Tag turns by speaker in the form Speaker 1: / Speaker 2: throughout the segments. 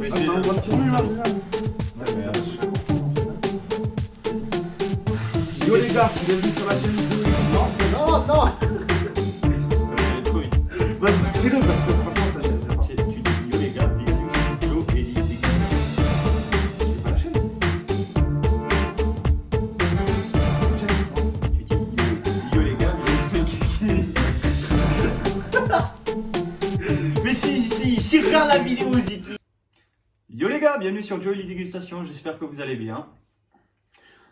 Speaker 1: mais
Speaker 2: Ah,
Speaker 1: c'est.
Speaker 2: ça envoie le petit là déjà. Yo les gars, bienvenue sur la chaîne YouTube. Non. Vas-y, fais-le parce que franchement ça gêne pas.
Speaker 1: Tu dis yo les gars, bienvenue sur Joe et Lily.
Speaker 2: C'est pas la chaîne.
Speaker 1: Tu dis yo les gars, bienvenue. Mais si regarde la vidéo, Ziki. Yo les gars, bienvenue sur Joe et Lily Dégustation, j'espère que vous allez bien.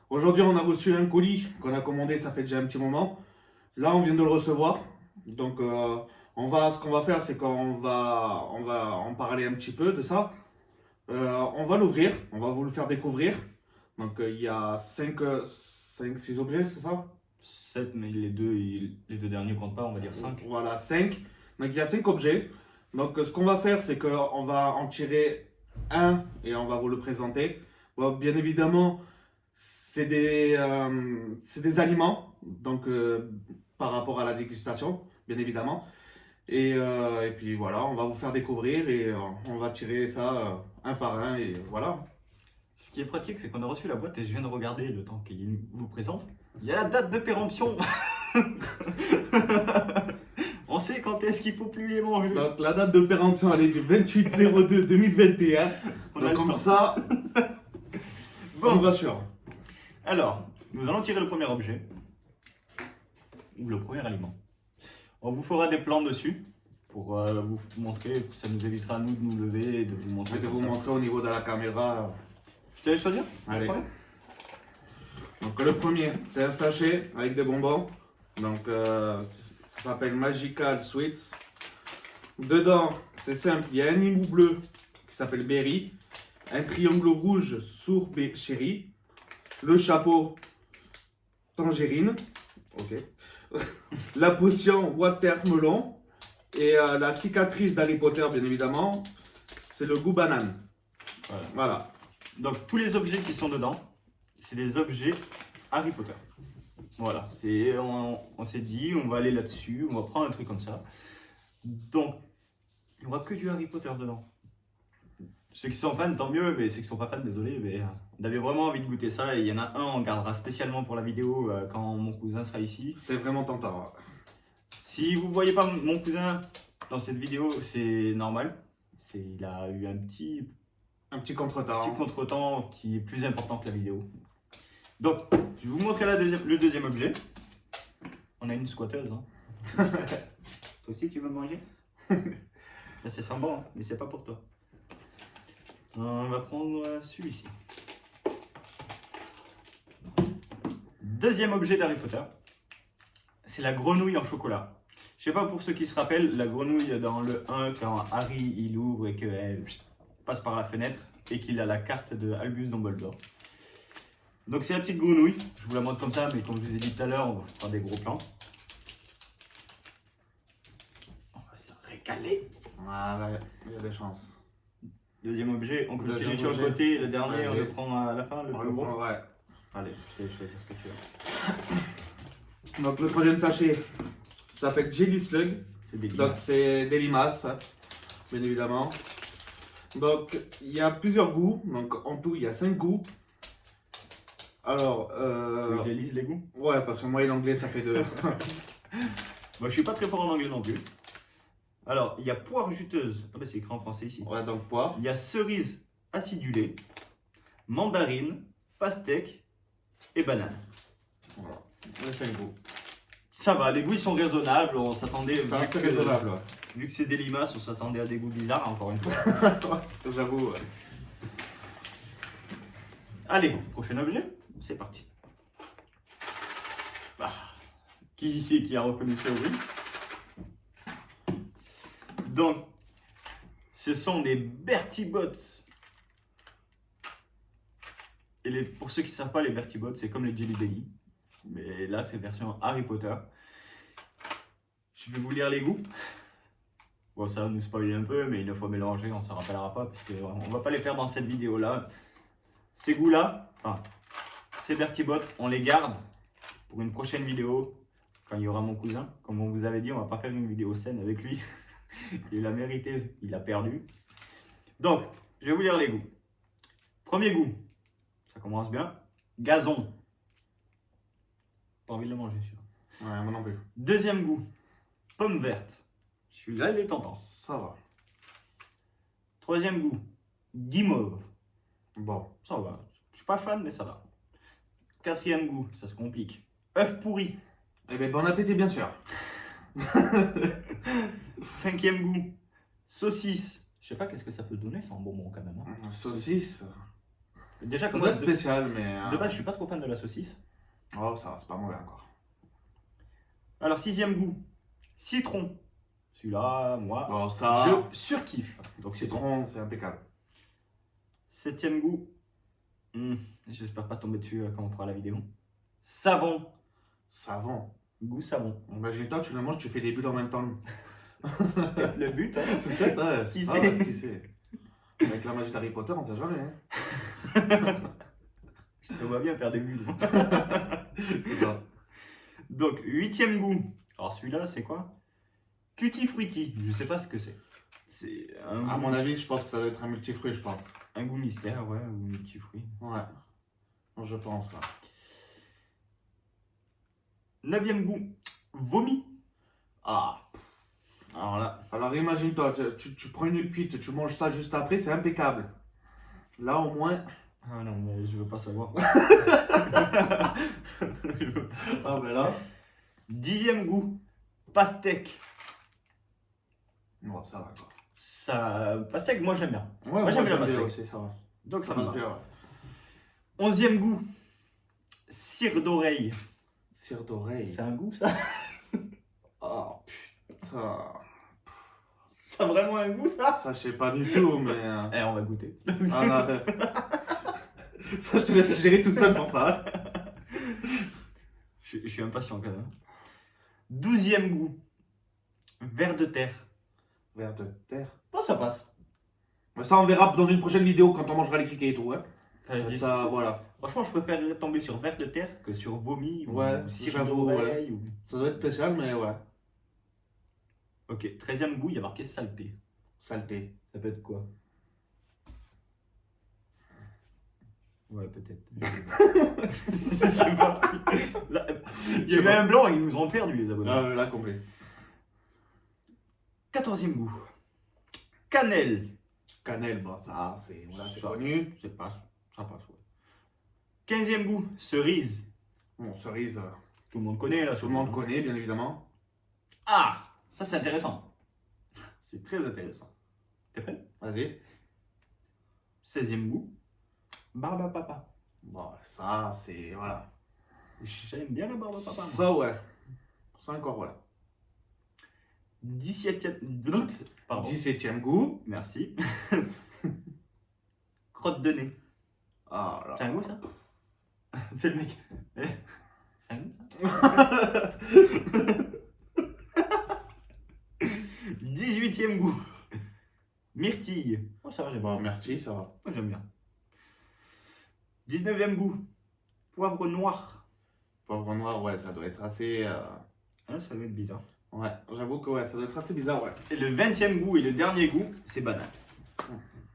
Speaker 2: Aujourd'hui on a reçu un colis qu'on a commandé, ça fait déjà un petit moment. Là on vient de le recevoir. Donc ce qu'on va faire c'est qu'on va en parler un petit peu de ça. On va l'ouvrir, on va vous le faire découvrir. Donc il y a 5-6 objets, c'est ça?
Speaker 1: 7, mais les deux derniers comptent pas, on va dire 5.
Speaker 2: Voilà, 5. Donc il y a 5 objets. Donc ce qu'on va faire, c'est qu'on va en tirer un et on va vous le présenter. Bon, bien évidemment, c'est des aliments, donc par rapport à la dégustation, bien évidemment. Et puis voilà, on va vous faire découvrir et on va tirer ça un par un et voilà.
Speaker 1: Ce qui est pratique, c'est qu'on a reçu la boîte et je viens de regarder le temps qu'il vous présente. Il y a la date de péremption. On sait quand est-ce qu'il faut plus les manger.
Speaker 2: Donc la date de péremption, elle est du 28/02/2021.
Speaker 1: On a
Speaker 2: Donc
Speaker 1: le
Speaker 2: comme
Speaker 1: temps.
Speaker 2: ça, on
Speaker 1: Bon,
Speaker 2: va sûr.
Speaker 1: alors, nous allons tirer le premier objet. Ou le premier aliment. On vous fera des plans dessus pour vous montrer, ça nous évitera nous de nous lever et de vous
Speaker 2: Je
Speaker 1: montrer.
Speaker 2: vais
Speaker 1: comme
Speaker 2: vous
Speaker 1: ça.
Speaker 2: montrer au niveau de la caméra.
Speaker 1: Je te laisse choisir.
Speaker 2: Allez.
Speaker 1: Le premier.
Speaker 2: Donc le premier, c'est un sachet avec des bonbons. Donc ça s'appelle Magical Sweets. Dedans, c'est simple, il y a un hibou bleu qui s'appelle Berry, un triangle rouge Sourbe Chéri, le chapeau Tangerine, ok, la potion Watermelon et la cicatrice d'Harry Potter bien évidemment, c'est le goût banane.
Speaker 1: Voilà.
Speaker 2: Voilà.
Speaker 1: Donc tous les objets qui sont dedans, c'est des objets Harry Potter. Voilà, on s'est dit, on va aller là-dessus, on va prendre un truc comme ça. Donc, il n'y aura que du Harry Potter dedans. Ceux qui sont fans, tant mieux, mais ceux qui ne sont pas fans, désolé, mais on avait vraiment envie de goûter ça. Et il y en a un, on gardera spécialement pour la vidéo quand mon cousin sera ici.
Speaker 2: C'était vraiment tentant.
Speaker 1: Si vous ne voyez pas mon cousin dans cette vidéo, c'est normal. Il a eu un petit
Speaker 2: Contretemps.
Speaker 1: contretemps qui est plus important que la vidéo. Donc, je vais vous montrer le deuxième objet. On a une squatteuse. Hein. Toi aussi, tu veux manger? Là, ça sent bon, hein, mais c'est pas pour toi. On va prendre celui-ci. Deuxième objet d'Harry Potter, c'est la grenouille en chocolat. Je sais pas pour ceux qui se rappellent, la grenouille dans le 1, quand Harry il ouvre et qu'elle passe par la fenêtre et qu'il a la carte de Albus Dumbledore. Donc c'est la petite grenouille, je vous la montre comme ça, mais comme je vous ai dit tout à l'heure, on va faire des gros plans. On va se régaler.
Speaker 2: Ah ouais, il y a des chances.
Speaker 1: Deuxième objet, on continue
Speaker 2: Deuxième
Speaker 1: sur le
Speaker 2: objet.
Speaker 1: côté, le dernier
Speaker 2: Vas-y.
Speaker 1: on le prend à la fin, le
Speaker 2: On
Speaker 1: plus
Speaker 2: le
Speaker 1: gros.
Speaker 2: prend, ouais.
Speaker 1: Allez, je te laisse choisir ce que tu veux.
Speaker 2: Donc le troisième sachet s'appelle Jelly Slug.
Speaker 1: C'est des
Speaker 2: Donc c'est des limaces, bien évidemment. Donc il y a plusieurs goûts. Donc en tout il y a 5 goûts. Alors,
Speaker 1: Tu veux que je les lise les goûts?
Speaker 2: ouais, parce que moi et l'anglais ça fait 2.
Speaker 1: Moi je suis pas très fort en anglais non plus. Alors, il y a poire juteuse, ah bah c'est écrit en français ici.
Speaker 2: Ouais, donc poire.
Speaker 1: Il y a cerise acidulée, mandarine, pastèque et banane.
Speaker 2: Voilà, les 5 goûts.
Speaker 1: Ça va, les goûts ils sont raisonnables, on s'attendait,
Speaker 2: Ça
Speaker 1: vu
Speaker 2: c'est
Speaker 1: que-
Speaker 2: raisonnable. Ouais.
Speaker 1: vu que c'est des limaces, on s'attendait à des goûts bizarres encore une fois.
Speaker 2: J'avoue. Ouais.
Speaker 1: Allez, prochain objet, c'est parti. Ah, qui ici qui a reconnu ce bruit? Donc, ce sont des Bertie Bots. Et pour ceux qui ne savent pas, les Bertie Bots, c'est comme les Jelly Belly. Mais là, c'est version Harry Potter. Je vais vous lire les goûts. Bon, ça va nous spoiler un peu, mais une fois mélangé, on ne s'en rappellera pas parce qu'on ne va pas les faire dans cette vidéo-là. Ces goûts-là, enfin, ces Bertie Bots, on les garde pour une prochaine vidéo quand il y aura mon cousin. Comme on vous avait dit, on va pas faire une vidéo saine avec lui. Il a mérité, il a perdu. Donc, je Je vais vous lire les goûts. Premier goût, ça commence bien. Gazon. Pas envie de le manger, celui-là.
Speaker 2: Ouais, moi non plus.
Speaker 1: Deuxième goût, pomme verte. Celui-là, il est tentant.
Speaker 2: Ça va.
Speaker 1: Troisième goût, guimauve.
Speaker 2: Bon.
Speaker 1: Ça va. Je suis pas fan, mais ça va. Quatrième goût, ça se complique. Œuf pourri.
Speaker 2: Eh bien, bon appétit, bien sûr.
Speaker 1: Cinquième goût, saucisse. Je sais pas qu'est-ce que ça peut donner, c'est un bonbon quand même. Hein.
Speaker 2: Saucisse.
Speaker 1: Déjà,
Speaker 2: Ça
Speaker 1: comme
Speaker 2: doit
Speaker 1: moi,
Speaker 2: être spécial, mais.
Speaker 1: de base, je suis pas trop fan de la saucisse.
Speaker 2: Oh, ça va, c'est pas mauvais encore.
Speaker 1: Alors, sixième goût, citron. Celui-là, moi,
Speaker 2: Bon, ça.
Speaker 1: je surkiffe. Donc, c'est bon.
Speaker 2: Citron, c'est impeccable.
Speaker 1: Septième goût, j'espère pas tomber dessus quand on fera la vidéo. Savon.
Speaker 2: Savon.
Speaker 1: Goût savon.
Speaker 2: Imagine-toi, tu le manges, tu fais des bulles en même temps.
Speaker 1: C'est peut-être le but, hein.
Speaker 2: C'est peut-être, ouais.
Speaker 1: Qui
Speaker 2: Ah,
Speaker 1: sait?
Speaker 2: ouais, qui sait. Avec la magie d'Harry Potter, on sait jamais. Hein.
Speaker 1: Je te vois bien faire des bulles.
Speaker 2: C'est ça.
Speaker 1: Donc, huitième goût. Alors, celui-là, c'est quoi? Tutti frutti. Je sais pas ce que c'est. C'est un
Speaker 2: À
Speaker 1: goût,
Speaker 2: mon avis, je pense que ça doit être un multifruit, je pense.
Speaker 1: un goût mystère, ouais, ou un petit fruit.
Speaker 2: Ouais. Moi, je pense, ouais.
Speaker 1: Neuvième goût. Vomi.
Speaker 2: Ah.
Speaker 1: Alors là,
Speaker 2: Alors imagine-toi, tu prends une cuite, tu manges ça juste après, c'est impeccable. Là au moins.
Speaker 1: ah non, mais je veux pas savoir. Je veux pas.
Speaker 2: Ah ben là.
Speaker 1: Dixième goût. Pastèque.
Speaker 2: Non, ça va quoi.
Speaker 1: Ça, pastèque, moi j'aime bien.
Speaker 2: Ouais,
Speaker 1: moi j'aime bien la
Speaker 2: bien
Speaker 1: pastèque.
Speaker 2: aussi, ça va.
Speaker 1: Donc ça
Speaker 2: Ça
Speaker 1: me
Speaker 2: va
Speaker 1: va.
Speaker 2: bien, ouais.
Speaker 1: Onzième goût. Cire d'oreille.
Speaker 2: Cire d'oreille.
Speaker 1: C'est un goût ça?
Speaker 2: Oh putain.
Speaker 1: Ça a vraiment un goût ça?
Speaker 2: Ça, je sais pas du tout, mais.
Speaker 1: Eh, on va goûter.
Speaker 2: Ah, non, ça, je te laisse gérer tout seul pour ça.
Speaker 1: Je suis impatient quand même. Douzième goût. Ver de terre.
Speaker 2: Vers de terre.
Speaker 1: Bon, ça passe.
Speaker 2: Mais ça, on verra dans une prochaine vidéo quand on mangera les criquets et tout. Hein.
Speaker 1: Enfin, je dis-
Speaker 2: Ça, voilà.
Speaker 1: Franchement, je préfère tomber sur ver de terre que sur vomi
Speaker 2: Ouais,
Speaker 1: ou cire
Speaker 2: j'avoue,
Speaker 1: d'oreille. Ou...
Speaker 2: Ça doit être spécial, mais ouais.
Speaker 1: Ok, 13e goût, il y a marqué saleté.
Speaker 2: Saleté.
Speaker 1: Ça peut être quoi? Ouais, peut-être. Je sais pas. Là, il y avait un blanc, ils nous ont perdu les abonnés.
Speaker 2: Ah, là, complet.
Speaker 1: 14e goût. Cannelle.
Speaker 2: Cannelle, bah ça, c'est voilà, c'est
Speaker 1: Ça.
Speaker 2: connu.
Speaker 1: Ça passe, ouais. 15e goût. Cerise.
Speaker 2: Bon, cerise,
Speaker 1: Tout le monde connaît là.
Speaker 2: tout le monde connaît, bien évidemment.
Speaker 1: Ah, ça c'est intéressant. C'est très intéressant. T'es prêt?
Speaker 2: Vas-y.
Speaker 1: 16e goût. Barbe à papa.
Speaker 2: Bon, ça, c'est. Voilà.
Speaker 1: J'aime bien la barbe à papa. Moi.
Speaker 2: Ça, ouais. Ça encore, ouais.
Speaker 1: 17e. Pardon.
Speaker 2: 17e goût.
Speaker 1: Merci. Crotte de nez.
Speaker 2: Ah là.
Speaker 1: C'est un goût ça? C'est le mec. Eh, c'est un goût ça? 18e goût. Myrtille. Oh ça va, j'aime
Speaker 2: Bon,
Speaker 1: bien.
Speaker 2: merci, ça va.
Speaker 1: Moi j'aime bien. 19e goût. Poivre noir.
Speaker 2: Poivre noir, ouais, ça doit être assez.
Speaker 1: Hein, ça va être bizarre.
Speaker 2: Ouais, j'avoue que ouais, ça doit être assez bizarre, ouais.
Speaker 1: Et le 20e goût et le dernier goût, c'est banane.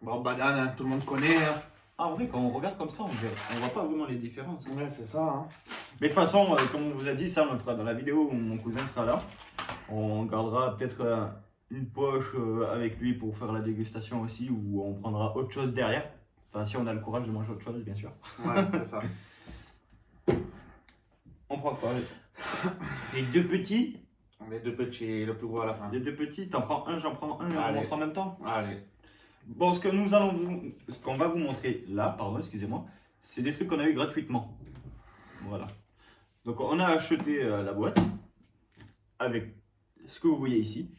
Speaker 2: Bon, banane, hein, tout le monde connaît. Hein.
Speaker 1: Ah, en vrai, quand on regarde comme ça, on voit pas vraiment les différences.
Speaker 2: Ouais, c'est ça. Hein.
Speaker 1: Mais de toute façon, comme on vous a dit, ça on le fera dans la vidéo où mon cousin sera là. On gardera peut-être une poche avec lui pour faire la dégustation aussi, ou on prendra autre chose derrière. Enfin, si on a le courage de manger autre chose, bien sûr.
Speaker 2: Ouais, c'est ça.
Speaker 1: On prend quoi? Les deux petits.
Speaker 2: Les deux petits, le plus gros à la fin.
Speaker 1: Les deux petits, t'en prends un, j'en prends un, et on
Speaker 2: Allez.
Speaker 1: montre en même temps.
Speaker 2: Allez.
Speaker 1: Bon, ce qu'on va vous montrer là, pardon, excusez-moi, c'est des trucs qu'on a eu gratuitement. Voilà. Donc on a acheté la boîte avec ce que vous voyez ici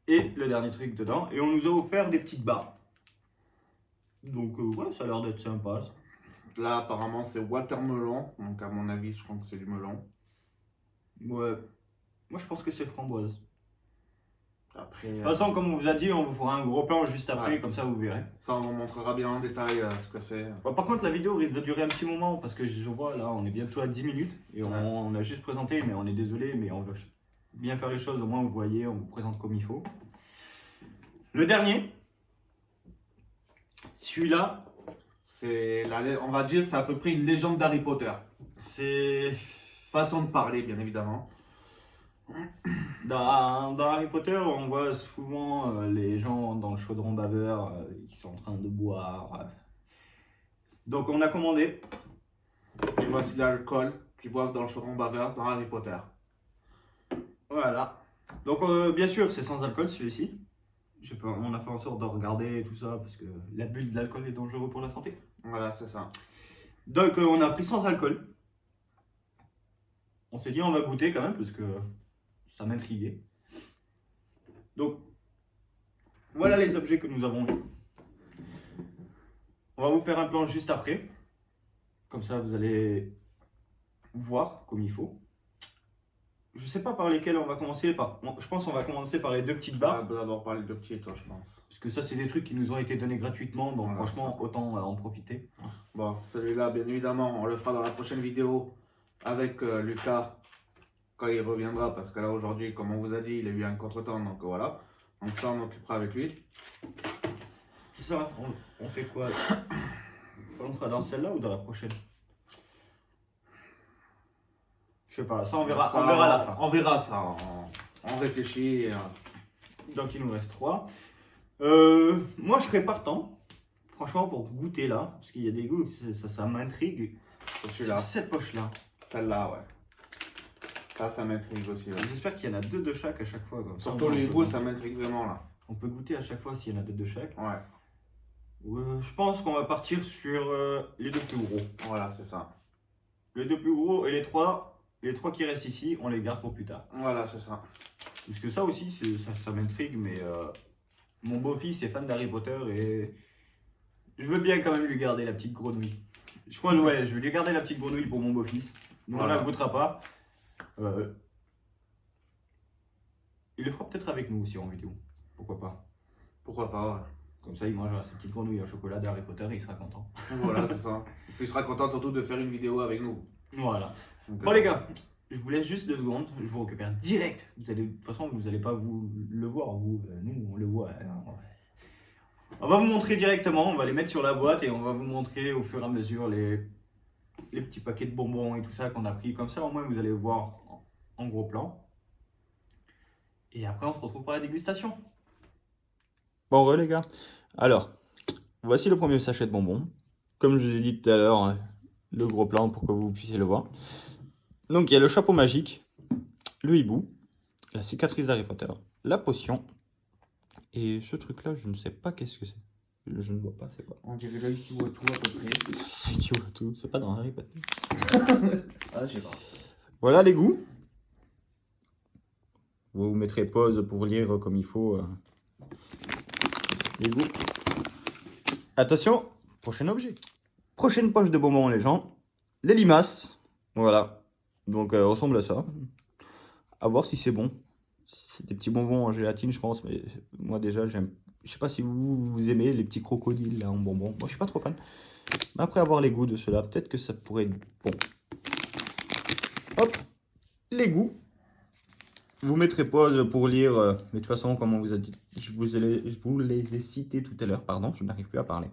Speaker 1: et le dernier truc dedans, et on nous a offert des petites barres. Donc ouais, ça a l'air d'être sympa. Ça.
Speaker 2: Là, apparemment, c'est watermelon. Donc, à mon avis, je crois que c'est du melon.
Speaker 1: Ouais. Moi je pense que c'est framboise.
Speaker 2: Après,
Speaker 1: De toute façon, comme on vous a dit, on vous fera un gros plan juste après,
Speaker 2: Ouais.
Speaker 1: comme ça vous verrez.
Speaker 2: ça, on vous montrera bien en détail ce que c'est.
Speaker 1: Bon, par contre, la vidéo risque de durer un petit moment parce que je vois là, on est bientôt à 10 minutes et
Speaker 2: Ouais.
Speaker 1: on a juste présenté, mais on est désolé, mais on veut bien faire les choses, au moins vous voyez, on vous présente comme il faut. Le dernier, Celui-là,
Speaker 2: on va dire, c'est à peu près une légende d'Harry Potter.
Speaker 1: c'est...
Speaker 2: Façon de parler, bien évidemment.
Speaker 1: Dans Harry Potter, on voit souvent les gens dans le chaudron baveur qui sont en train de boire. Donc on a commandé.
Speaker 2: Et voici l'alcool qu'ils boivent dans le chaudron baveur dans Harry Potter.
Speaker 1: Voilà. Donc bien sûr, c'est sans alcool celui-ci. On a fait en sorte de regarder tout ça parce que l'abus de l'alcool est dangereux pour la santé.
Speaker 2: Voilà, c'est ça.
Speaker 1: Donc on a pris sans alcool. On s'est dit on va goûter quand même parce que ça m'intriguait. Donc voilà les objets que nous avons eus. On va vous faire un plan juste après. Comme ça vous allez voir comme il faut. Je sais pas par lesquels on va commencer. Je pense qu'on va commencer par les deux petites
Speaker 2: On
Speaker 1: barres.
Speaker 2: va d'abord parler de petits, toi, je pense.
Speaker 1: Parce que ça, c'est des trucs qui nous ont été donnés gratuitement. Donc
Speaker 2: Voilà,
Speaker 1: franchement, autant en profiter.
Speaker 2: Bon, celui-là, bien évidemment, on le fera dans la prochaine vidéo avec Lucas quand il reviendra. Parce que là, aujourd'hui, comme on vous a dit, il a eu un contretemps. Donc voilà. Donc ça, on occupera avec lui.
Speaker 1: Ça, on fait quoi? On fera dans celle-là ou dans la prochaine? Je sais pas, ça on verra,
Speaker 2: Ça,
Speaker 1: on verra à la fin.
Speaker 2: On verra ça. On réfléchit.
Speaker 1: Donc il nous reste 3. Moi je serais partant, franchement, pour goûter là, parce qu'il y a des goûts, ça m'intrigue.
Speaker 2: Celui-là.
Speaker 1: Cette poche-là.
Speaker 2: Celle-là, ouais. Ça m'intrigue aussi. Ouais.
Speaker 1: J'espère qu'il y en a 2 de chaque à chaque fois. Comme ça,
Speaker 2: Surtout les goûts, ça m'intrigue vraiment là.
Speaker 1: On peut goûter à chaque fois s'il y en a 2 de chaque.
Speaker 2: Ouais.
Speaker 1: Je pense qu'on va partir sur les 2 plus gros.
Speaker 2: Voilà, c'est ça.
Speaker 1: Les 2 plus gros et les 3 qui restent ici, on les garde pour plus tard.
Speaker 2: Voilà, c'est ça.
Speaker 1: Parce que ça aussi, ça m'intrigue, mais mon beau-fils est fan d'Harry Potter et je veux bien quand même lui garder la petite grenouille. Je crois, ouais, je vais lui garder la petite grenouille pour mon beau-fils. Nous, on la goûtera pas. Il le fera peut-être avec nous aussi en vidéo. Pourquoi pas?
Speaker 2: Pourquoi pas, ouais.
Speaker 1: Comme ça, il mangera sa petite grenouille au chocolat d'Harry Potter et il sera content.
Speaker 2: Voilà, c'est ça. Et puis il sera content surtout de faire une vidéo avec nous.
Speaker 1: Voilà.
Speaker 2: Donc,
Speaker 1: Bon les gars, je vous laisse juste 2 secondes, je vous récupère direct. De toute façon, vous n'allez pas vous le voir, nous on le voit. On va vous montrer directement, on va les mettre sur la boîte et on va vous montrer au fur et à mesure les petits paquets de bonbons et tout ça qu'on a pris. Comme ça, au moins, vous allez voir en gros plan. Et après, on se retrouve pour la dégustation. Bon, les gars. Alors, voici le premier sachet de bonbons. Comme je vous ai dit tout à l'heure, hein, le gros plan pour que vous puissiez le voir. Donc il y a le chapeau magique, le hibou, la cicatrice d'Harry Potter, la potion, et ce truc là je ne sais pas qu'est-ce que c'est. Je ne vois pas c'est quoi.
Speaker 2: On dirait l'œil qui voit tout à peu près.
Speaker 1: Qui voit tout, c'est pas dans Harry Potter.
Speaker 2: Ah, je sais pas.
Speaker 1: Voilà les goûts. Vous mettrez pause pour lire comme il faut les goûts. Attention, prochain objet. Prochaine poche de bonbons les gens, les limaces. Voilà. Donc ressemble à ça. À voir si c'est bon. C'est des petits bonbons en gélatine je pense, mais moi déjà j'aime. Je sais pas si vous aimez les petits crocodiles là en bonbons. Moi je suis pas trop fan. Mais après avoir les goûts de ceux-là, peut-être que ça pourrait être bon. Hop, les goûts. Vous mettrez pause pour lire. Mais de toute façon, comme on vous a dit, je vous les ai cités tout à l'heure. Pardon, je n'arrive plus à parler.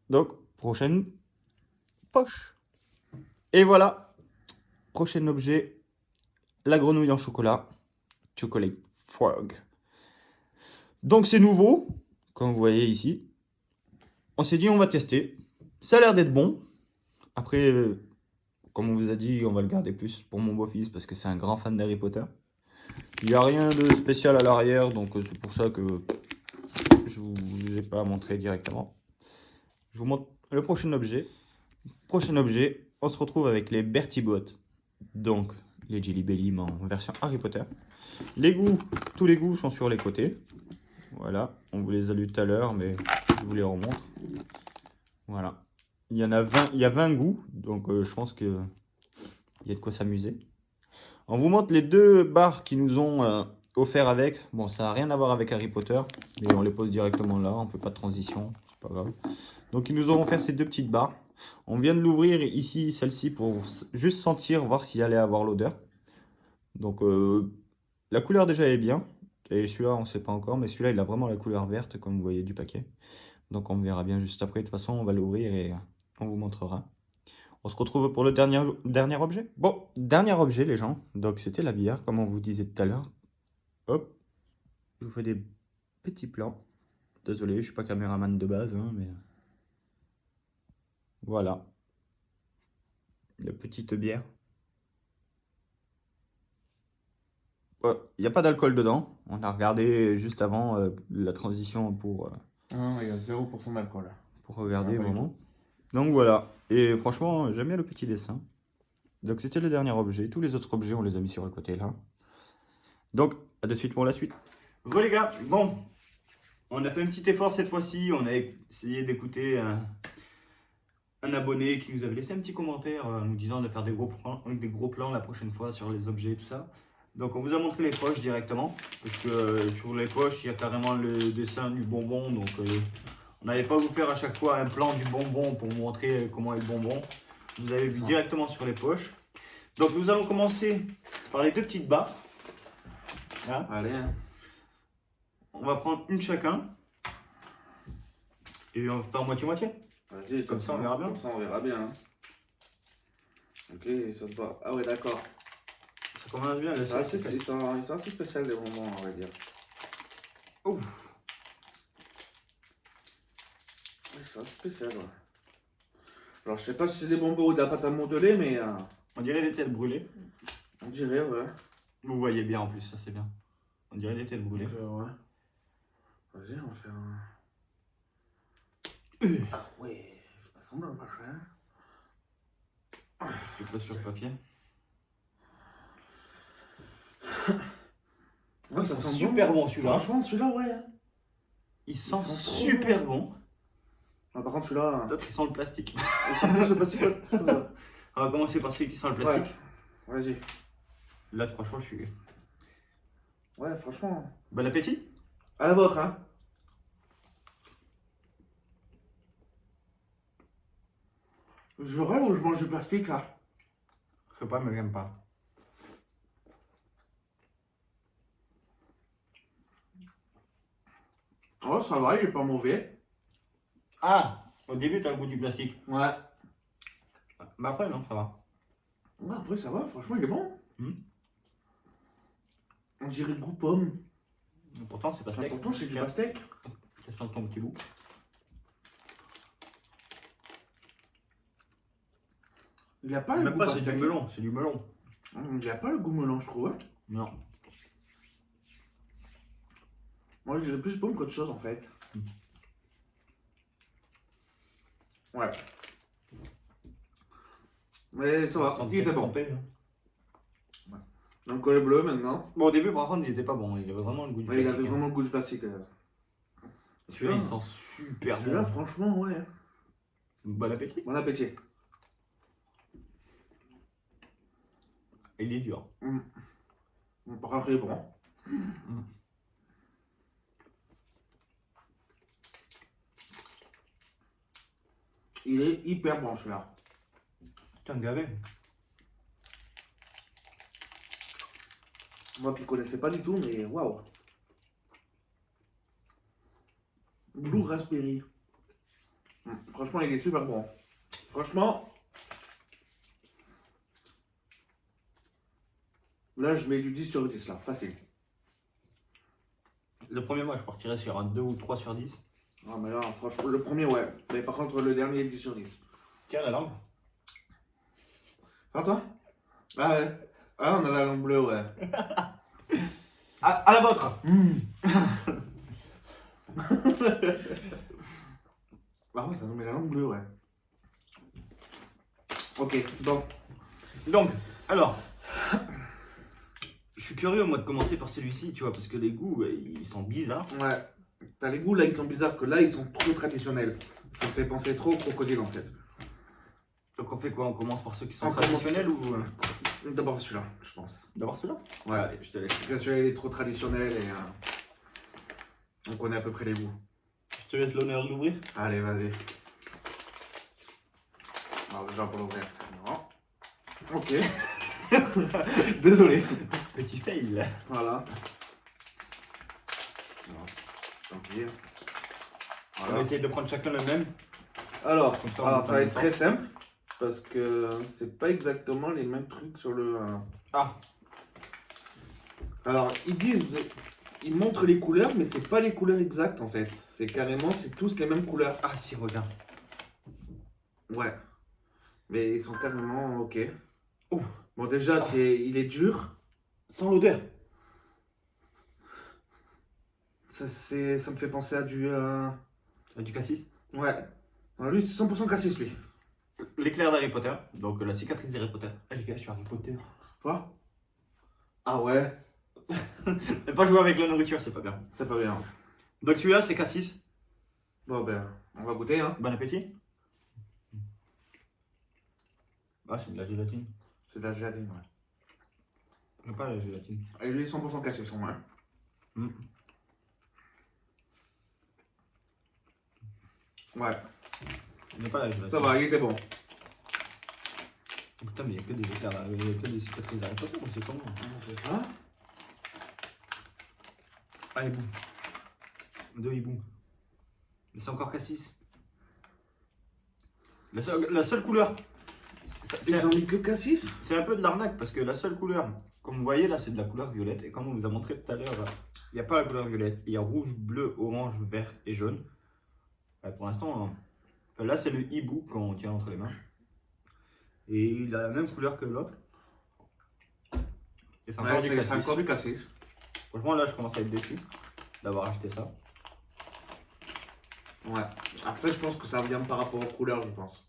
Speaker 1: Donc, prochaine poche. Et voilà, prochain objet, la grenouille en chocolat, Chocolate Frog. Donc c'est nouveau, comme vous voyez ici. On s'est dit on va tester. Ça a l'air d'être bon. Après, comme on vous a dit, on va le garder plus pour mon beau-fils parce que c'est un grand fan d'Harry Potter. Il n'y a rien de spécial à l'arrière, donc c'est pour ça que je ne vous ai pas montré directement. Je vous montre le prochain objet. Prochain objet, on se retrouve avec les Bertie Bots, donc les Jelly Belly mais en version Harry Potter. Les goûts, tous les goûts sont sur les côtés. Voilà, on vous les a lus tout à l'heure, mais je vous les remontre. Voilà, il y en a 20, il y a 20 goûts, donc je pense qu'il y a de quoi s'amuser. On vous montre les 2 barres qui nous ont offert avec. Bon, ça n'a rien à voir avec Harry Potter, mais on les pose directement là, on ne fait pas de transition, c'est pas grave. Donc ils nous ont offert ces 2 petites barres. On vient de l'ouvrir ici, celle-ci, pour juste sentir, voir s'il allait avoir l'odeur. Donc la couleur déjà est bien. Et celui-là, on ne sait pas encore, mais celui-là, il a vraiment la couleur verte, comme vous voyez du paquet. Donc on verra bien juste après. De toute façon, on va l'ouvrir et on vous montrera. On se retrouve pour le dernier objet. Bon, dernier objet, les gens. Donc c'était la bière, comme on vous disait tout à l'heure. Hop, je vous fais des petits plans. Désolé, je suis pas caméraman de base, hein, mais voilà, la petite bière. Il n'y a pas d'alcool dedans. On a regardé juste avant la transition
Speaker 2: Ah, il y a 0% d'alcool.
Speaker 1: pour regarder
Speaker 2: Ah, pas du
Speaker 1: vraiment. Donc voilà. Et franchement, j'aime bien le petit dessin. Donc c'était le dernier objet. Tous les autres objets, on les a mis sur le côté là. Donc, à de suite pour la suite. Bon les gars, bon, on a fait un petit effort cette fois-ci. On a essayé d'écouter un abonné qui nous avait laissé un petit commentaire nous disant de faire des gros plans la prochaine fois sur les objets et tout ça. Donc on vous a montré les poches directement, parce que sur les poches il y a carrément le dessin du bonbon, donc on n'allait pas vous faire à chaque fois un plan du bonbon pour vous montrer comment est le bonbon. Vous avez vu directement sur les poches. Donc nous allons commencer par les deux petites barres. Là.
Speaker 2: Allez, hein.
Speaker 1: On va prendre une chacun, et on va faire moitié-moitié.
Speaker 2: Vas-y,
Speaker 1: Comme ça on verra bien.
Speaker 2: Comme ça on verra bien. Hein. Ok, ça se voit. Ah ouais, d'accord.
Speaker 1: Ça commence bien.
Speaker 2: Ils sont assez spéciaux les bonbons, on va dire.
Speaker 1: Ouf.
Speaker 2: Ouais, c'est assez spécial, ouais. Alors, je sais pas si c'est des bonbons ou de la pâte à modeler, mais
Speaker 1: On dirait des têtes brûlées.
Speaker 2: on dirait, ouais.
Speaker 1: Vous voyez bien en plus, ça c'est bien. On dirait des têtes brûlées.
Speaker 2: Donc, ouais. Vas-y, on va faire un. Ah ouais, ça ressemble à un machin.
Speaker 1: Tu poses sur le papier.
Speaker 2: Ouais, ça sent
Speaker 1: super bon celui-là.
Speaker 2: Franchement, celui-là, ouais.
Speaker 1: Il sent
Speaker 2: sent trop
Speaker 1: super bon.
Speaker 2: Ah, par contre, celui-là.
Speaker 1: D'autres ils sentent le plastique.
Speaker 2: Il sent plus le plastique.
Speaker 1: On va commencer par celui qui sent le plastique.
Speaker 2: Ouais. Vas-y.
Speaker 1: Là franchement je suis...
Speaker 2: Ouais, franchement.
Speaker 1: Bon appétit.
Speaker 2: À la vôtre, hein. Je rêve ou je mange du plastique, là?
Speaker 1: Je sais pas mais j'aime pas.
Speaker 2: Oh, ça va, il est pas mauvais.
Speaker 1: Ah, au début t'as le goût du plastique.
Speaker 2: Ouais.
Speaker 1: Mais après non, ça va.
Speaker 2: Ouais, après, ça va, franchement, il est bon.
Speaker 1: Hmm.
Speaker 2: On dirait goût pomme.
Speaker 1: Mais pourtant c'est pas steak.
Speaker 2: Pourtant, c'est du pastèque.
Speaker 1: Tu sens ton petit bout.
Speaker 2: Il n'y a pas le
Speaker 1: Même
Speaker 2: goût
Speaker 1: pas, c'est
Speaker 2: pastèque.
Speaker 1: du melon, c'est du melon.
Speaker 2: Il n'y a pas le goût melon, je trouve. Hein.
Speaker 1: Non.
Speaker 2: Moi, je dirais plus pomme qu'autre chose, en fait. Ouais. Mais ça va, il était bon.
Speaker 1: Trempé, hein.
Speaker 2: Donc, le bleu, maintenant.
Speaker 1: Bon au début par contre il était pas bon, il avait vraiment le goût du
Speaker 2: Ouais, il
Speaker 1: plastique.
Speaker 2: avait vraiment le goût du plastique.
Speaker 1: Celui-là il sent super bon.
Speaker 2: Celui-là, franchement, ouais.
Speaker 1: Bon appétit.
Speaker 2: Bon appétit.
Speaker 1: Et il est dur.
Speaker 2: Par contre, il est bon. Il est hyper bon, celui-là.
Speaker 1: Putain gavé.
Speaker 2: Moi qui connaissais pas du tout, mais waouh. Blue Raspberry. Franchement, il est super bon. Franchement, là, je mets du 10 sur 10, là, facile.
Speaker 1: Le premier mois je partirais sur un 2 ou 3 sur 10.
Speaker 2: Ah, mais là, franchement, le premier, ouais. Mais par contre, le dernier, 10 sur 10.
Speaker 1: Tiens la langue.
Speaker 2: Ah, toi? Ah, ouais. Ah, on a la langue bleue, ouais. À la vôtre. Ah ouais, ça nous met la langue bleue, ouais. Ok,
Speaker 1: Donc, alors, je suis curieux moi de commencer par celui-ci, tu vois, parce que les goûts, ils sont bizarres.
Speaker 2: ouais. T'as les goûts là, ils sont bizarres, que là, ils sont trop traditionnels. Ça me fait penser trop au crocodile, en fait.
Speaker 1: Donc on fait quoi? On commence par ceux qui sont
Speaker 2: On commence-
Speaker 1: traditionnels ou...
Speaker 2: D'abord celui-là, je pense.
Speaker 1: D'abord celui-là?
Speaker 2: Ouais.
Speaker 1: Allez, je te laisse.
Speaker 2: Parce que celui-là, il est trop traditionnel et on connaît à peu près les goûts.
Speaker 1: Je te laisse l'honneur de l'ouvrir.
Speaker 2: Allez, vas-y. Alors, déjà pour l'ouvrir, c'est bon. Ok. Désolé.
Speaker 1: Petit fail.
Speaker 2: Voilà. Tant pis.
Speaker 1: On va
Speaker 2: Voilà.
Speaker 1: essayer de prendre chacun le même.
Speaker 2: Alors,
Speaker 1: Comme ça, on
Speaker 2: alors
Speaker 1: est
Speaker 2: ça
Speaker 1: pas
Speaker 2: va être
Speaker 1: longtemps.
Speaker 2: très simple parce que c'est pas exactement les mêmes trucs sur le.
Speaker 1: Ah,
Speaker 2: Alors, ils montrent les couleurs, mais c'est pas les couleurs exactes en fait. C'est carrément, c'est tous les mêmes couleurs.
Speaker 1: ah si, regarde.
Speaker 2: Ouais. Mais ils sont carrément ok.
Speaker 1: Oh,
Speaker 2: Bon, déjà, il est dur.
Speaker 1: sans l'odeur.
Speaker 2: Ça me fait penser à du.
Speaker 1: Du cassis.
Speaker 2: Ouais. Alors, lui, c'est 100% cassis, lui.
Speaker 1: L'éclair d'Harry Potter. Donc la cicatrice d'Harry Potter. Ah les gars, je suis Harry Potter.
Speaker 2: Quoi? Ah ouais,
Speaker 1: Ne pas jouer avec la nourriture, c'est pas bien.
Speaker 2: c'est pas bien.
Speaker 1: Donc celui-là, c'est cassis.
Speaker 2: Bon, ben, on va goûter, hein.
Speaker 1: Bon appétit. Ah, c'est de la gélatine.
Speaker 2: C'est de la gélatine, ouais.
Speaker 1: J'aime pas la gélatine.
Speaker 2: Et lui, 100% cassis, au moins.
Speaker 1: Mm.
Speaker 2: Ouais,
Speaker 1: J'aime pas la gélatine.
Speaker 2: ça va, il était bon.
Speaker 1: Putain, mais il y a que des éclairs, il y a que des cicatrices d'Harry Potter, c'est comment?
Speaker 2: C'est ça?
Speaker 1: Ah, hibou. Deux hiboux. Mais c'est encore cassis. La seule couleur.
Speaker 2: Ils ont mis que cassis?
Speaker 1: C'est un peu de l'arnaque parce que la seule couleur, comme vous voyez là, c'est de la couleur violette. Et comme on vous a montré tout à l'heure, il n'y a pas la couleur violette. Il y a rouge, bleu, orange, vert et jaune. Pour l'instant, là c'est le hibou qu'on tient entre les mains. Et il a la même couleur que l'autre. Et c'est encore
Speaker 2: Ouais,
Speaker 1: du
Speaker 2: c'est
Speaker 1: cassis.
Speaker 2: encore du cassis.
Speaker 1: Franchement, là je commence à être déçu d'avoir acheté ça.
Speaker 2: Ouais. Après, je pense que ça vient par rapport aux couleurs, je pense.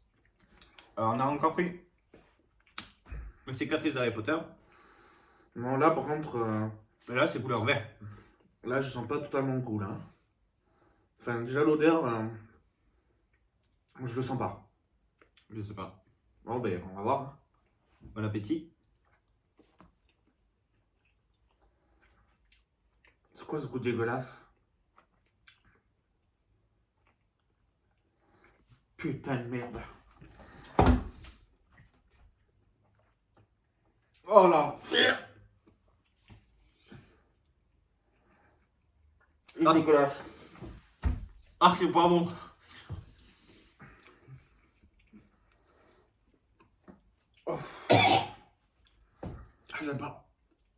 Speaker 1: Alors, on a encore pris une cicatrice d'Harry Potter.
Speaker 2: Non, là, par contre,
Speaker 1: Mais là, c'est couleur vert.
Speaker 2: là, je sens pas totalement le goût, là. Enfin, déjà, l'odeur, je le sens pas.
Speaker 1: Je sais pas.
Speaker 2: Bon, ben, on va voir.
Speaker 1: Bon appétit.
Speaker 2: C'est quoi ce goût dégueulasse? Putain de merde. Oh là.
Speaker 1: Ah.
Speaker 2: Dégueulasse.
Speaker 1: Ah, c'est pas bon.
Speaker 2: Oh. Ah, j'aime pas.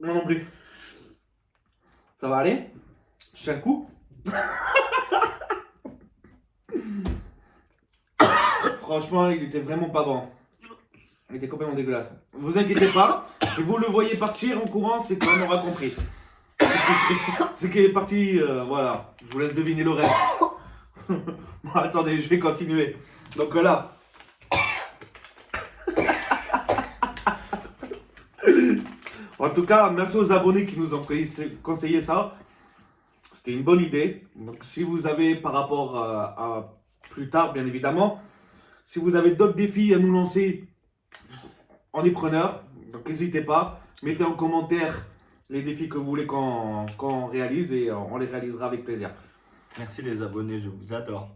Speaker 2: Moi non plus. Ça va aller? Tu tiens le coup? Franchement, il était vraiment pas bon. Il était complètement dégueulasse. Vous inquiétez pas, si vous le voyez partir en courant, c'est qu'on aura compris. C'est qu'il est parti, voilà. Je vous laisse deviner le reste. Bon, attendez, je vais continuer. Donc là. En tout cas, merci aux abonnés qui nous ont conseillé ça. C'était une bonne idée. Donc si vous avez par rapport à plus tard, bien évidemment, si vous avez d'autres défis à nous lancer, on est preneur. Donc n'hésitez pas. Mettez en commentaire les défis que vous voulez qu'on réalise et on les réalisera avec plaisir.
Speaker 1: Merci les abonnés, je vous adore.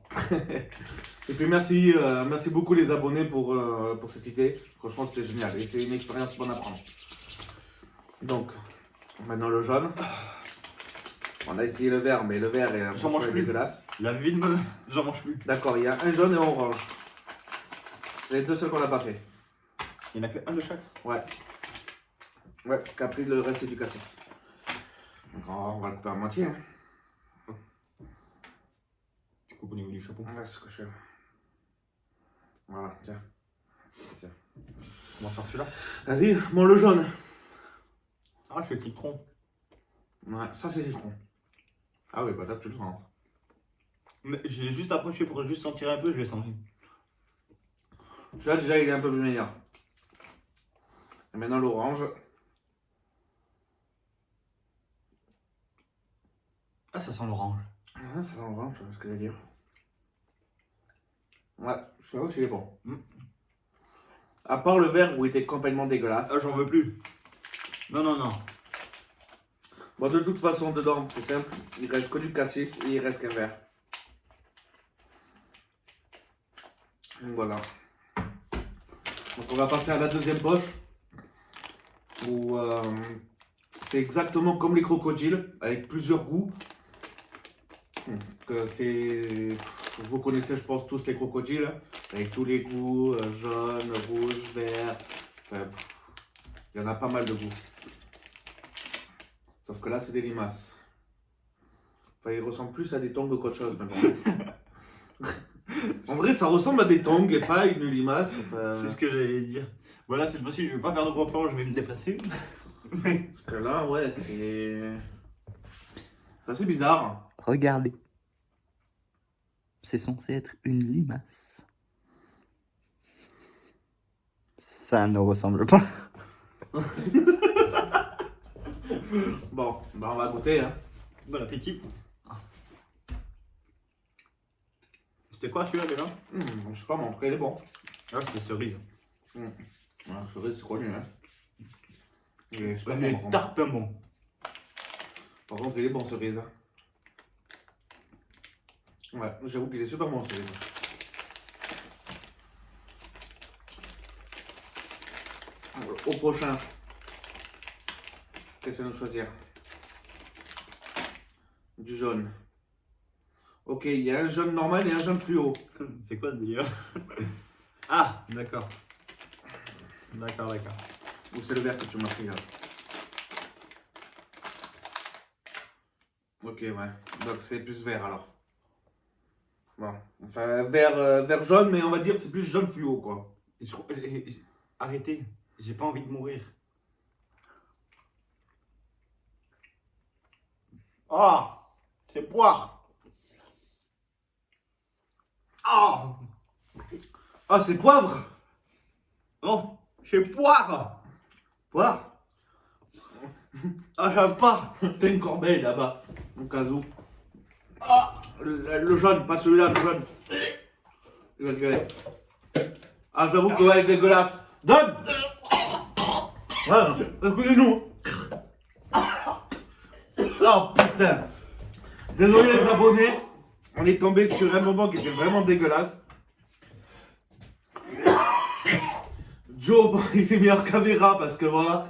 Speaker 2: Et puis merci beaucoup les abonnés pour cette idée. Franchement, c'était génial et c'est une expérience bonne à prendre. Donc, maintenant le jaune. On a essayé le vert, mais le vert est franchement dégueulasse.
Speaker 1: La vie de me... J'en mange plus.
Speaker 2: D'accord, il y a un jaune et un orange. C'est les deux seuls qu'on n'a pas fait.
Speaker 1: Il n'y en a qu'un de chaque.
Speaker 2: Ouais. Ouais, qu'après le reste c'est du cassis. Donc on va le couper à moitié. Hein.
Speaker 1: Tu coupes au niveau du chapeau.
Speaker 2: Ouais, c'est ce que je fais. Voilà, tiens. Tiens.
Speaker 1: On va faire celui-là.
Speaker 2: Vas-y, bon le jaune.
Speaker 1: Ah, c'est le citron.
Speaker 2: Ouais, ça c'est citron. Ah oui, bah là tu le sens.
Speaker 1: Mais j'ai juste approché pour juste sentir un peu, je l'ai senti.
Speaker 2: Celui-là déjà il est un peu plus meilleur. Et maintenant l'orange.
Speaker 1: Ah, ça sent l'orange.
Speaker 2: Ouais, c'est l'orange, c'est ce que j'allais dire. Ouais, celui-là aussi il est bon. À part le vert où il était complètement dégueulasse.
Speaker 1: Ah, j'en veux plus. Non, non, non.
Speaker 2: Bon, de toute façon, dedans, c'est simple. Il reste que du cassis et il reste qu'un vert. Donc voilà. Donc on va passer à la deuxième poche. Où c'est exactement comme les crocodiles, avec plusieurs goûts. que c'est... Vous connaissez, je pense, tous les crocodiles, hein, avec tous les goûts, jaune, rouge, vert. Enfin, il y en a pas mal de goûts. Sauf que là, c'est des limaces. Enfin, ils ressemblent plus à des tongs qu'autre chose, mais bon. En vrai, ça ressemble à des tongs et pas à une limace. Enfin...
Speaker 1: C'est ce que j'allais dire. Voilà, cette fois-ci, je vais pas faire de gros plans, je vais me déplacer.
Speaker 2: Parce que là, ouais, c'est... C'est assez bizarre.
Speaker 1: Regardez. C'est censé être une limace. Ça ne ressemble pas.
Speaker 2: Bon, bah on va goûter, hein.
Speaker 1: Bon appétit. C'était quoi celui-là déjà?
Speaker 2: Je sais pas, mais en tout cas, il est bon.
Speaker 1: Ah, c'était cerise.
Speaker 2: Ah, cerise, c'est connu, hein. Il est super
Speaker 1: Il
Speaker 2: bon,
Speaker 1: est
Speaker 2: par contre.
Speaker 1: tarpin bon.
Speaker 2: Par contre, il est bon, cerise. Ouais, j'avoue qu'il est super bon, cerise. Au prochain, qu'est-ce qu'on va choisir? Du jaune. Ok, il y a un jaune normal et un jaune fluo.
Speaker 1: C'est quoi ce délire? Ah, d'accord. D'accord.
Speaker 2: Ou c'est le vert que tu m'as pris là? Ok, ouais. Donc c'est plus vert alors. Bon, enfin vert jaune, mais on va dire que c'est plus jaune fluo quoi.
Speaker 1: Arrêtez, j'ai pas envie de mourir. Ah, c'est poire. Ah,
Speaker 2: Ah, c'est poivre!
Speaker 1: non, c'est poire.
Speaker 2: Poire?
Speaker 1: Ah, j'aime pas.
Speaker 2: T'as une corbeille là-bas, au cas où. Ah, le jaune, pas celui-là, le jaune. Il va te gueuler. Ah, j'avoue que ouais, il est dégueulasse. Donne! Ouais, écoutez-nous. Oh putain. Désolé les abonnés, on est tombé sur un moment qui était vraiment dégueulasse. Joe, bon, il s'est mis en caméra parce que voilà,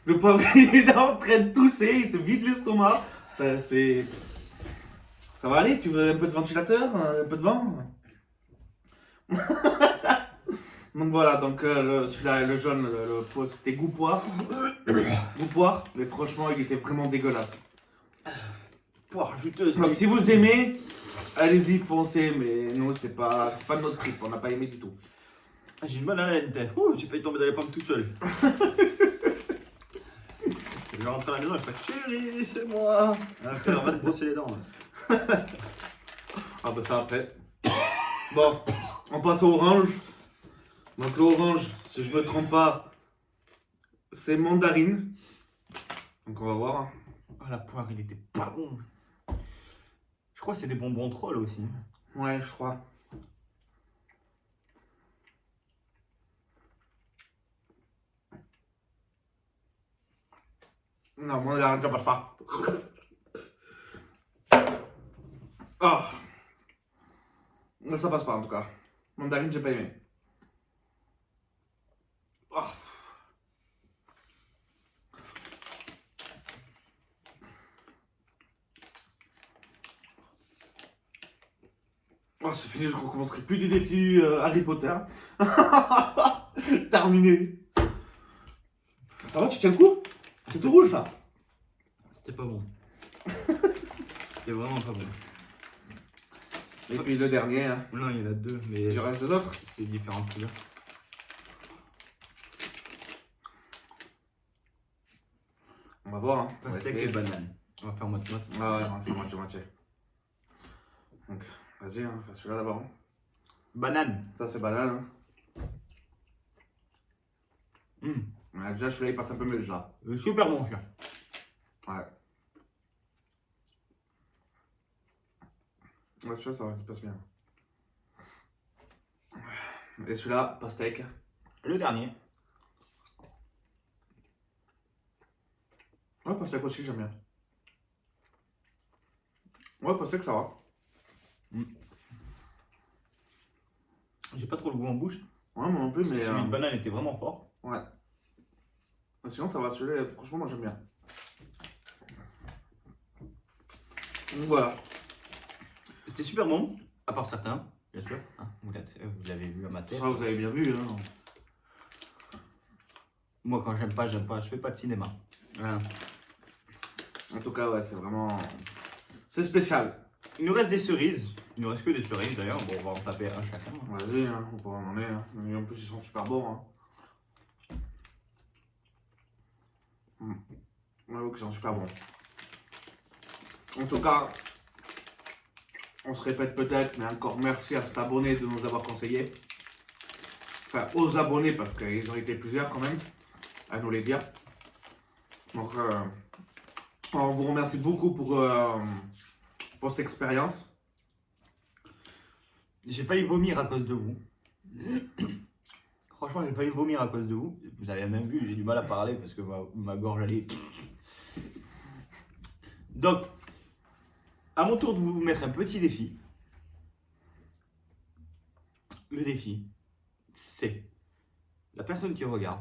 Speaker 2: le pauvre il est là en train de tousser, il se vide l'estomac. Enfin, c'est... Ça va aller, tu veux un peu de ventilateur, un peu de vent? Donc voilà, donc celui-là, le jaune, c'était goût poire. Goût poire, mais franchement il était vraiment dégueulasse.
Speaker 1: Poire juteuse.
Speaker 2: Donc si vous aimez, allez-y, foncez, mais nous c'est pas notre trip, on n'a pas aimé du tout.
Speaker 1: Ah, j'ai une bonne haleine. Ouh, j'ai failli tomber dans les pommes tout seul. Je vais rentrer à la maison et je fais chérie, c'est moi. Après, on va te brosser les dents.
Speaker 2: Ah bah ça après. Bon, on passe au orange. Donc l'orange, si je me trompe pas, c'est mandarine. Donc on va voir.
Speaker 1: Oh, la poire, il était pas bon. Je crois que c'est des bonbons trolls aussi.
Speaker 2: Ouais, je crois. Non, mandarine, ça passe pas. Ah. Ça passe pas en tout cas. Mandarine, j'ai pas aimé. Ah. Oh, c'est fini, je recommencerai plus du défi Harry Potter. Terminé. Ça va, tu tiens le coup? C'est tout rouge là.
Speaker 1: C'était pas bon. C'était vraiment pas bon.
Speaker 2: Et puis le dernier, hein.
Speaker 1: Non, il y en a deux, mais
Speaker 2: Il reste deux autres.
Speaker 1: c'est différentes couleurs.
Speaker 2: On va voir. Hein. On va
Speaker 1: Pastèque
Speaker 2: essayer.
Speaker 1: et banane. On va faire moitié-moitié.
Speaker 2: Ah ouais, on va faire moitié-moitié. Donc, vas-y, hein, fais celui-là d'abord.
Speaker 1: Banane.
Speaker 2: Ça, c'est banal. Hein.
Speaker 1: Hum.
Speaker 2: Ouais, déjà, celui-là, il passe un peu mieux déjà.
Speaker 1: Super bon, celui-là.
Speaker 2: Ouais. Ouais, celui-là, ça va, il passe bien. Et celui-là, pastèque.
Speaker 1: Le dernier.
Speaker 2: Ouais, pastèque aussi, j'aime bien. Ouais, pastèque, ça va.
Speaker 1: J'ai pas trop le goût en bouche.
Speaker 2: Ouais, moi non plus, mais.
Speaker 1: Celui de banane était vraiment fort.
Speaker 2: Ouais. Sinon, ça va, celui-là, franchement, moi, j'aime bien. Donc voilà.
Speaker 1: C'est super bon, à part certains, bien sûr. Hein, vous l'avez vu à ma tête.
Speaker 2: Ça, vous avez bien vu. Hein.
Speaker 1: Moi, quand j'aime pas, j'aime pas. Je fais pas de cinéma. Voilà.
Speaker 2: En tout cas, ouais, c'est vraiment... C'est spécial.
Speaker 1: Il nous reste des cerises. Il nous reste que des cerises d'ailleurs. Bon, on va en taper un chacun. Hein.
Speaker 2: Vas-y, hein, on pourra en emmener. Hein. Et en plus, ils sont super bons. Hein. J'avoue qu'ils sont super bons. En tout cas, on se répète peut-être, mais encore merci à cet abonné de nous avoir conseillé. Enfin, aux abonnés, parce qu'ils ont été plusieurs quand même, à nous les dire. Donc, on vous remercie beaucoup pour cette expérience.
Speaker 1: J'ai failli vomir à cause de vous. Franchement, j'ai failli vomir à cause de vous. Vous avez même vu, j'ai du mal à parler parce que ma gorge allait. Donc, à mon tour de vous mettre un petit défi. Le défi, c'est la personne qui regarde,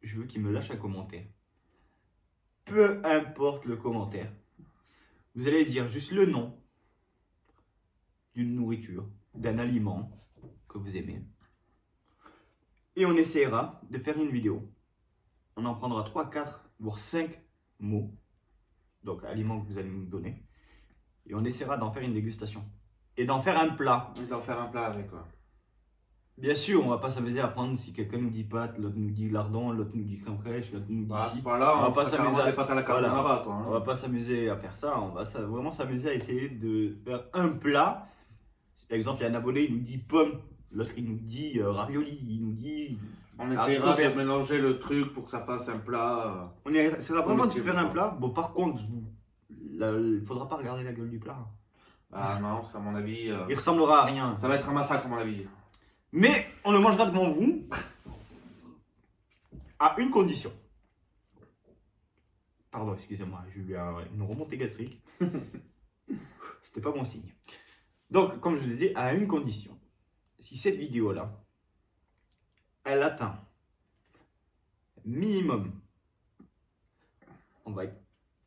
Speaker 1: je veux qu'il me lâche un commentaire. Peu importe le commentaire. Vous allez dire juste le nom d'une nourriture, d'un aliment que vous aimez. Et on essaiera de faire une vidéo. On en prendra 3, 4, voire 5 mots. Donc, aliments que vous allez nous donner. Et on essaiera d'en faire une dégustation. Et d'en faire un plat.
Speaker 2: Et d'en faire un plat avec quoi.
Speaker 1: Bien sûr, on va pas s'amuser à prendre si quelqu'un nous dit pâte, l'autre nous dit lardon, l'autre nous dit crème fraîche, l'autre nous dit
Speaker 2: Bah, à
Speaker 1: ci.
Speaker 2: ce point-là,
Speaker 1: On va pas s'amuser à
Speaker 2: des pâtes à la carbonara,
Speaker 1: voilà.
Speaker 2: quoi. Hein.
Speaker 1: On va pas s'amuser à faire ça, on va vraiment s'amuser à essayer de faire un plat. Si par exemple il y a un abonné, il nous dit pomme, l'autre il nous dit ravioli, il nous dit...
Speaker 2: On essaiera de mélanger le truc pour que ça fasse un plat.
Speaker 1: On essaiera vraiment de faire un plat. Bon, par contre, il faudra pas regarder la gueule du plat.
Speaker 2: Ah non, c'est à mon avis.
Speaker 1: Il ressemblera à rien.
Speaker 2: Ça va être un massacre à mon avis.
Speaker 1: Mais on le mangera devant vous à une condition. Pardon, excusez-moi, j'ai eu une remontée gastrique. C'était pas bon signe. Donc, comme je vous ai dit, à une condition. Si cette vidéo-là, elle atteint minimum, on va être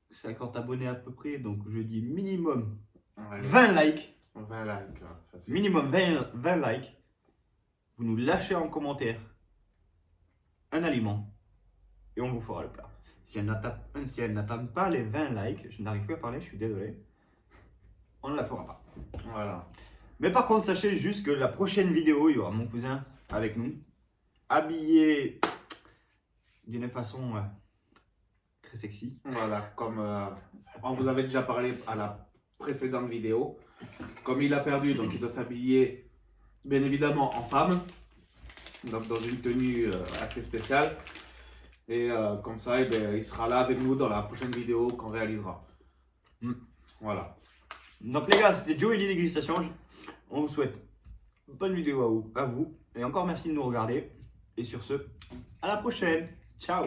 Speaker 1: 50 abonnés à peu près, donc je dis minimum
Speaker 2: Ouais,
Speaker 1: 20 likes.
Speaker 2: 20 likes, facile.
Speaker 1: Minimum 20 likes. Vous nous lâchez en commentaire un aliment et on vous fera le plat. Si elle n'atteint pas les 20 likes, je n'arrive plus à parler, je suis désolé, on ne la fera pas.
Speaker 2: Voilà.
Speaker 1: Mais par contre, sachez juste que la prochaine vidéo, il y aura mon cousin avec nous, habillé d'une façon très sexy.
Speaker 2: Voilà, comme on vous avait déjà parlé à la précédente vidéo. Comme il a perdu, donc il doit s'habiller bien évidemment en femme. Donc dans une tenue assez spéciale. Et comme ça, eh bien, il sera là avec nous dans la prochaine vidéo qu'on réalisera. Voilà.
Speaker 1: Donc les gars, c'était Joe et les dégustations. On vous souhaite une bonne vidéo à vous. Et encore merci de nous regarder. Et sur ce, à la prochaine. Ciao.